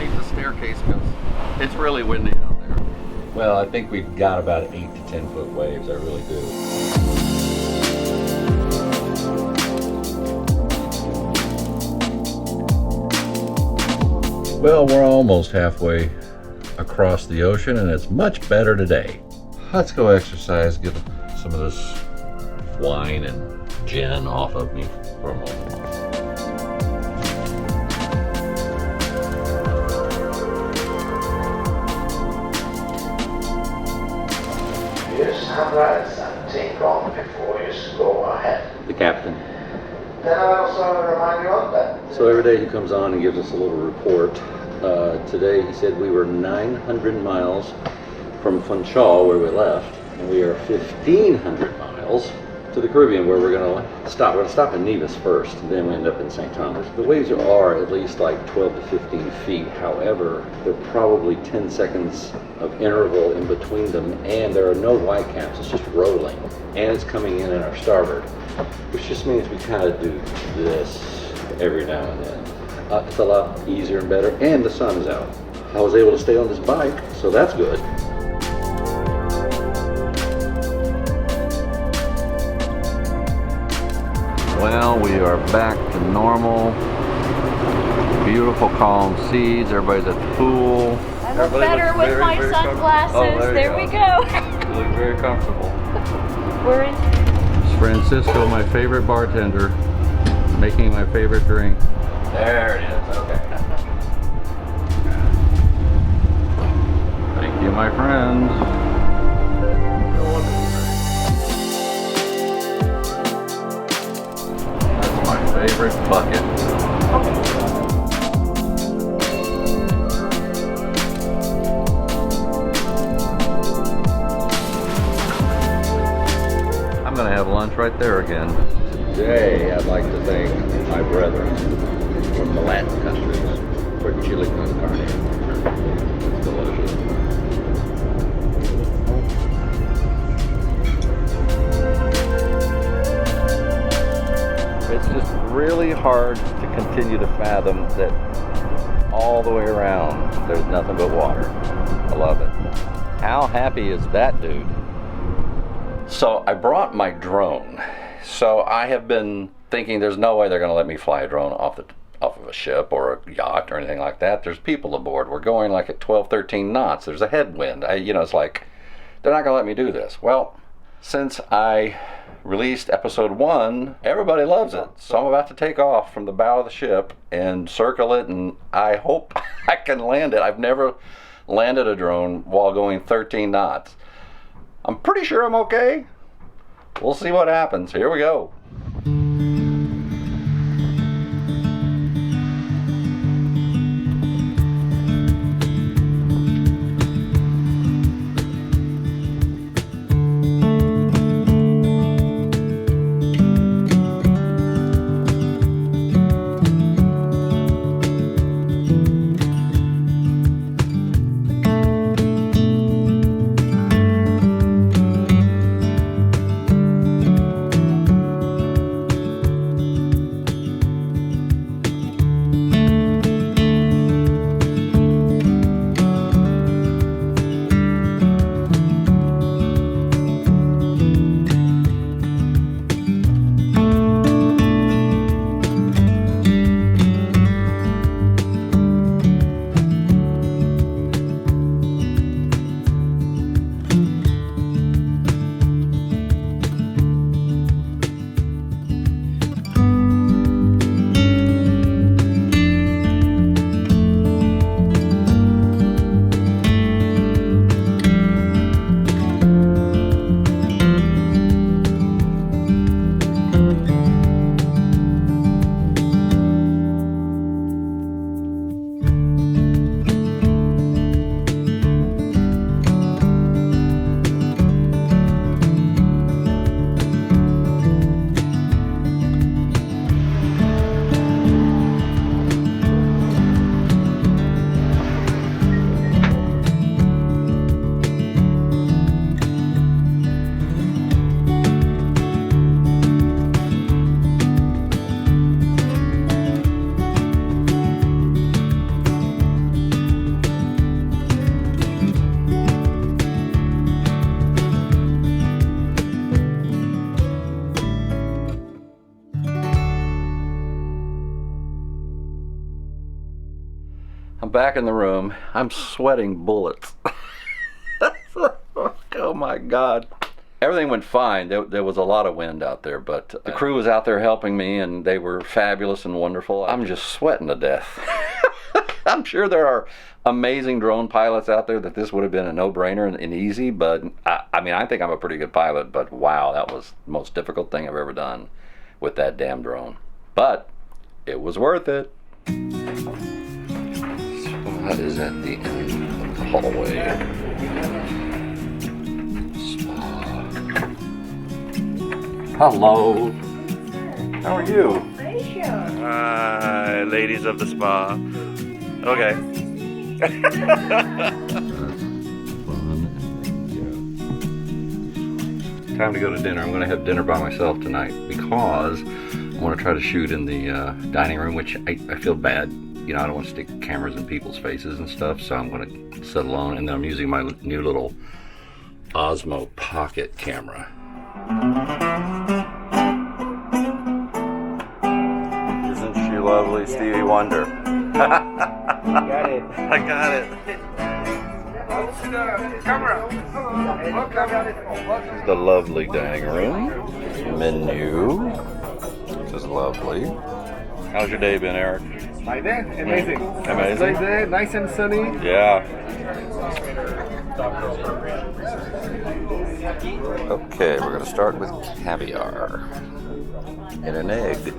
underneath the staircase because it's really windy out there. Well, I think we've got about 8 to 10 foot waves. I really do. Well, we're almost halfway across the ocean and it's much better today. Let's go exercise, get some of this wine and gin off of me for a moment. Use handrails and take off before you go ahead. The captain. Then I also remind you of that. So every day he comes on and gives us a little report. Today he said we were 900 miles from Funchal where we left, and we are 1,500 miles to the Caribbean where we're going to stop. We're going to stop in Nevis first, and then we end up in St. Thomas. The waves are at least like 12 to 15 feet. However, there are probably 10 seconds of interval in between them, and there are no white caps. It's just rolling, and it's coming in our starboard, which just means we kind of do this every now and then. It's a lot easier and better, and the sun is out. I was able to stay on this bike, so that's good. Well, we are back to normal. Beautiful calm seas. Everybody's at the pool. I look better with my sunglasses. Oh, there we go. You look very comfortable. We're in. Francisco, my favorite bartender, making my favorite drink. There it is, okay. Thank you, my friends. That's my favorite bucket. I'm gonna have lunch right there again. Today, I'd like to thank my brethren from the Latin countries for chili con carne. It's delicious. It's just really hard to continue to fathom that all the way around there's nothing but water. I love it. How happy is that dude? So I brought my drone. So I have been thinking there's no way they're going to let me fly a drone off of a ship or a yacht or anything like that. There's people aboard. We're going like at 12, 13 knots. There's a headwind. It's like they're not going to let me do this. Well, since I released episode 1, everybody loves it. So I'm about to take off from the bow of the ship and circle it, and I hope I can land it. I've never landed a drone while going 13 knots. I'm pretty sure I'm okay. We'll see what happens. Here we go. I'm back in the room. I'm sweating bullets. Oh my God. Everything went fine. There was a lot of wind out there, but the crew was out there helping me, and they were fabulous and wonderful. I'm just sweating to death. I'm sure there are amazing drone pilots out there that this would have been a no-brainer and easy, but I mean, I think I'm a pretty good pilot, but wow, that was the most difficult thing I've ever done with that damn drone. But it was worth it. Spot is at the end of the hallway. Hello. How are you? Hi, ladies of the spa. Okay. Time to go to dinner. I'm going to have dinner by myself tonight because I want to try to shoot in the dining room, which I feel bad. You know, I don't want to stick cameras in people's faces and stuff, so I'm going to sit alone. And then I'm using my new little Osmo Pocket camera. Isn't she lovely, Stevie Wonder? Got it. I got it. The lovely dining room. Menu. Which is lovely. How's your day been, Eric? My day? Amazing. Amazing? Nice day, nice and sunny. Yeah. Okay, we're going to start with caviar and an egg.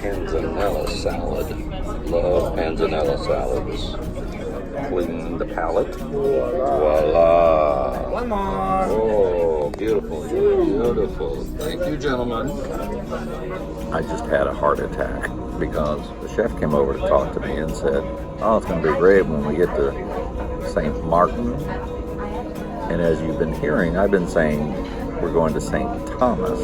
Panzanella salad. Love panzanella salads. Clean the palate. Voila. One more. Oh, beautiful, beautiful. Thank you, gentlemen. I just had a heart attack because the chef came over to talk to me and said, oh, it's going to be great when we get to St. Martin. And as you've been hearing, I've been saying we're going to St. Thomas.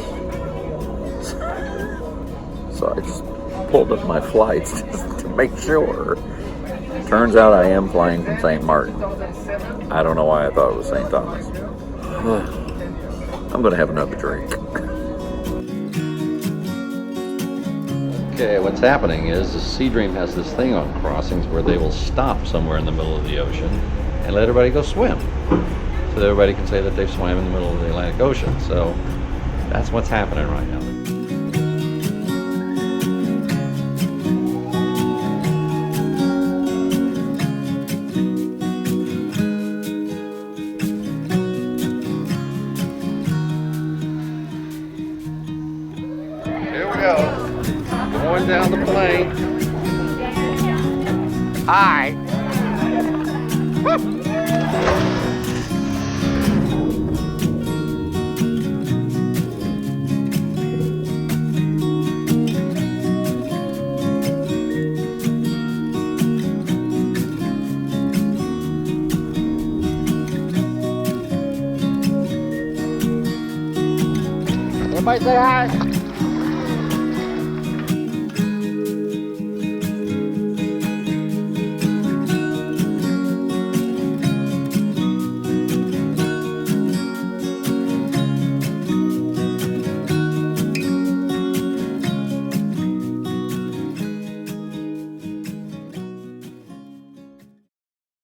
So I just pulled up my flights just to make sure. Turns out I am flying from St. Martin. I don't know why I thought it was St. Thomas. I'm going to have another drink. Okay, what's happening is the Sea Dream has this thing on crossings where they will stop somewhere in the middle of the ocean and let everybody go swim. So that everybody can say that they've swam in the middle of the Atlantic Ocean. So that's what's happening right now. Here we go. Going down the plane. Hi. Everybody say hi.